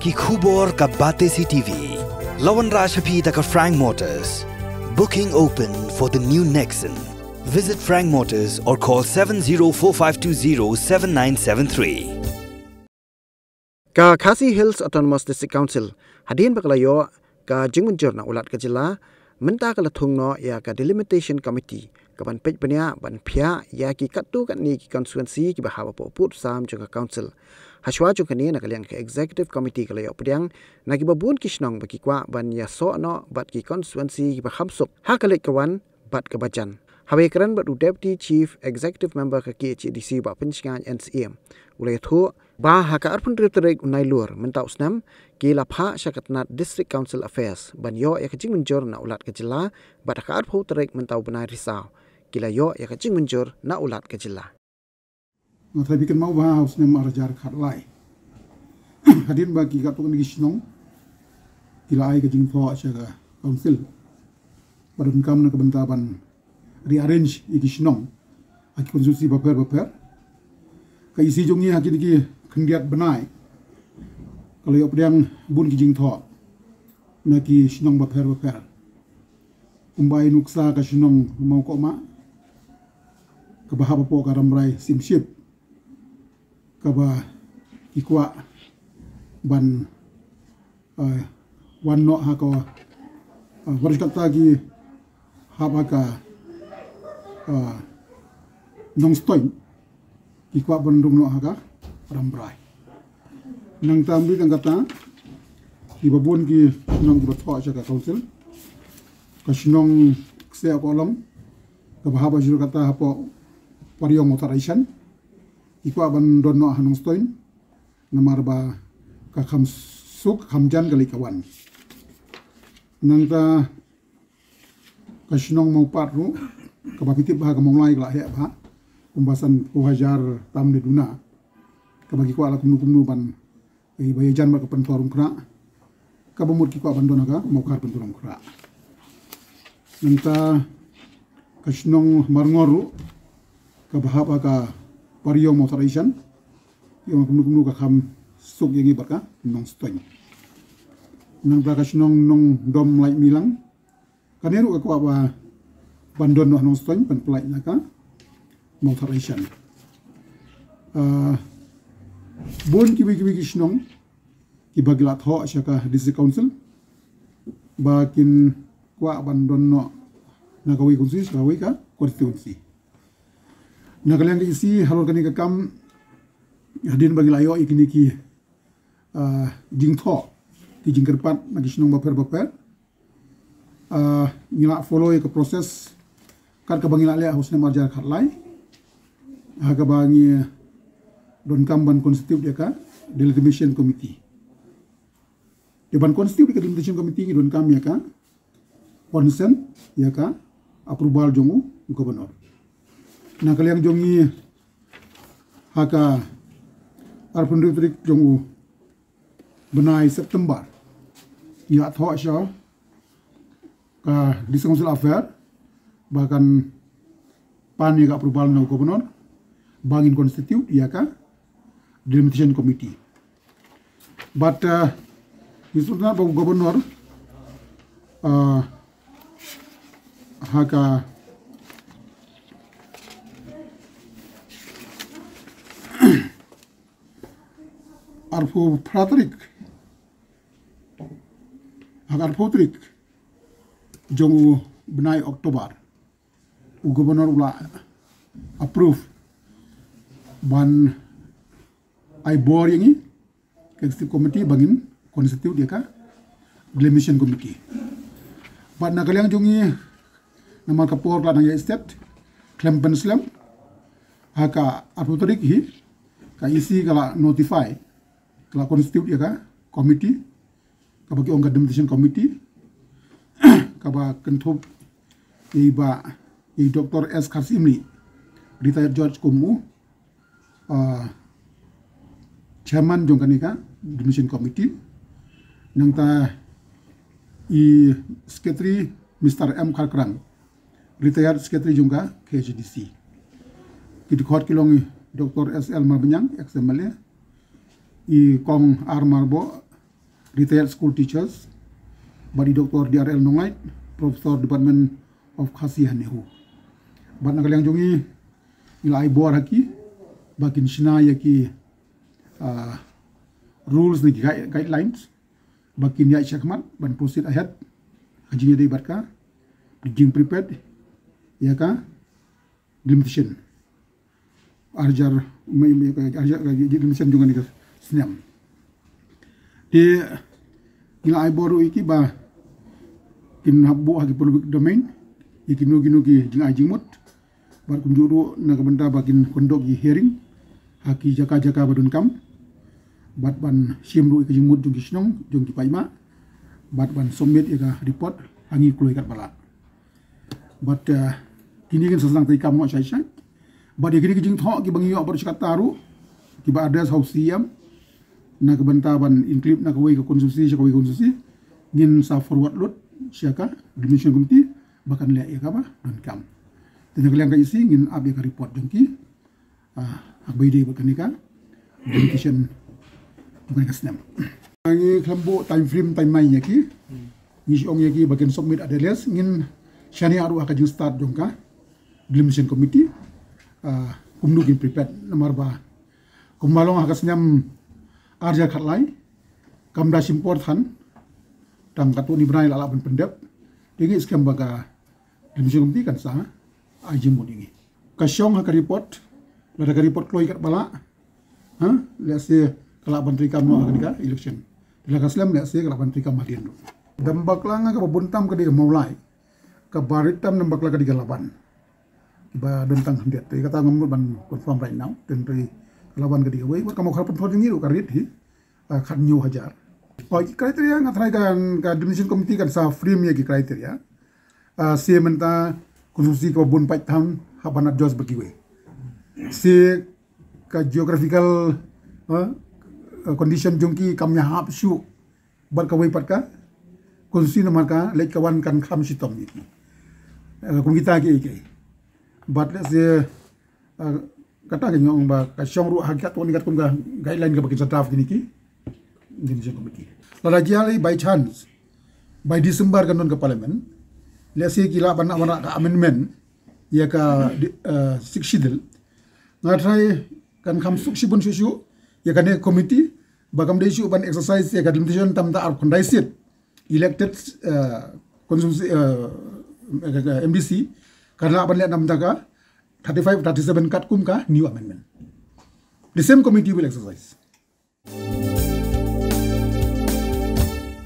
ki khubor ka bate CTV. Lawan Rashaphi ka Frank Motors. Booking open for the new Nexon. Visit Frank Motors or call 7045207973. Ka Khasi Hills Autonomous District Council hadin bakalayo ka jingmunjur na ulat ka jila menta kala thungno ya ka delimitation committee kaban pej banya ban phia ya ki katu kan ni ki constituency ki bahawa po put sam juga council haswa juga ni nak kalian ke executive committee kala yo pediang na ki babun kisnong baki kwa ban ya so no bat ki constituency ki bahamsuk ha kale kawan bat ke bajan hawe kran bat deputy chief executive member ka ki HDC ba pencingan NCM ulai thu ba ha ka arpun terek unai luar menta usnam ki lapha syakatnat district council affairs ban yo ya kajing menjor na ulat ke jela bat ka arphu terek mentau benai risau kila yo ya kajing menjor na ulat ke jela ngatai bikin mau ba usnam arajar khatlai hadin bagi ka tukun gisnong kila ai kajing tho syaka council badun kam na kabentaban rearrange igisnong aki konsulsi baper ka isi jongni haki diki kendiat benai kalau yo pedang bun kijing tho na ki sinong baper umbai nuksa ka sinong mau ko ma ka bahaba po ka ramrai simship ka ba ikwa ban wan no ha ko waris kata ki haba ka nong stoin ikwa bandung no haga rambrai nang tambi tang kata ibabun ki nong batho aja ka council kasnong se akolong ka bahaba juru kata hapo pariong authorization ikwa bandon no hanong stoin namar ba ka khamsuk khamjan kali kawan nang ta kasnong mau patru ka bapitip ba ka monglai kala he ba pembahasan puhajar tam de duna kabagi ko ala kumnu ban bayajan ba kapan forum kra kabamur ki ko bandona ka mau kar penturum kra nanta kasnong marngoru kabahaba ka pariyo motorization yung kumnu ka kham suk yangi barka nong stoin nanta kasnong nong dom lai milang kaneru ka ko ba bandon no nong stoin pan plai naka motorization bon kibi kisnong kibagilat ho syaka district council bakin kwa bandon no nagawi konstitusi gawi ka konstitusi nagalang isi halor kani kam hadin bagilayo ikini ki jingtho ki jingkerpat nagisnong baper ngila follow ke proses kan kabangila le husna marjar khatlai haga bangi don kamban konstitut dia ka delimitation committee deban konstitut ka delimitation committee don kam ya ka consent ya ka approval jongu gubernur na kaliang jongi haka arpun distrik jongu benai September ya tho sha ka district council affair bahkan pan ya ka approval no gubernur bangin konstitut ya ka delimitation committee but isutna ba gubernur haka arfu pratrik haka arfutrik jongu benai Oktober gubernur ula approve ban ai bor yangi executive committee bangin konstitut dia ka delimitation committee ban nakaliang jongi nama kapor la nang state klem penslam haka aputorik hi ka isi kala notify kala konstitut dia ka committee ka bagi ongga delimitation committee ka ba kentup iba Dr. S. Karsimli retired George Kumu chairman jongkanika delimitation committee nang ta secretary Mr. M. Kharkrang retired secretary jongka KHDC kidi khot kilong Dr. S. L. Marbanyang XMLA kong R. Marbo retired school teachers, badi Dr. DRL Nongait, Professor Department of Khasi Hanehu. Bat nakalang jongi ila ai bor haki bakin sina yaki rules ni guidelines bakin ya syakmat ban proceed ahead hajinya dei barka being prepared ya ka limitation arjar limitation juga ni senam di ila ai boru iki ba kin habbu hagi public domain iki nugi jing ajimut bar kunjuru na kabenta bakin kondok gi hearing haki jaka badun kam bat ban simru iki jimut jung gisnong jung paima bat ban submit ika report hangi kloi kat bala bat kini kan sesang tai kam mo sai bat kini jing tho ki bangi yo bar cikat taru ki ba address house siam na kabenta ban include na kawai ka konsumsi ngin sa forward load siaka dimension committee bakan le ya ba don kam dan kalian ka isi ngin abi ka report jengki abai de bakan ni ka dedication bukan kesnam ngi klambo time frame time mai yaki ni ong yaki bakan submit address ngin shani aru aka ju start jongka dimension committee kumdu ki prepare nomor ba kumalong aka snam arja khatlai kamda simport han tam katu ni brai lala ban pendep dingi skam baga dimension committee kan sa ajim modingi kasyong ha report lada report kloi kat bala let's say kala bantri kam no ka election la kaslam let's say kala bantri kam madin dambak langa ka buntam ka di maulai ka baritam dambak la ka di laban ba dontang hendet te kata ngom ban confirm right now tentri laban ka di wei ka mo khar pon ni ru ka rit hi khat new hajar kriteria ngatrai kan ka dimension committee kan sa frame ya ki kriteria se menta konsumsi ko bun pai tham habanat jos bagi we se ka geographical condition jongki kamnya hap shu bar ka we pat ka konsumsi nomor ka lek kawan kan kham sitom ni kum kita ki but let's say kata ngong ba ka syong ru hakat woni kat kum ga guideline ka bagi draft gini ki dimension committee lada jali by chance by December kan non ke parliament let's say kila ban amana ka amendment ya ka siksidel ngatrai kan kham suksibun susu ya kan committee bagam de isu ban exercise ya ka limitation tam ta ar kondai sit elected konsumsi MDC karena ban le nam ta ka 35 37 kat kum ka new amendment the same committee will exercise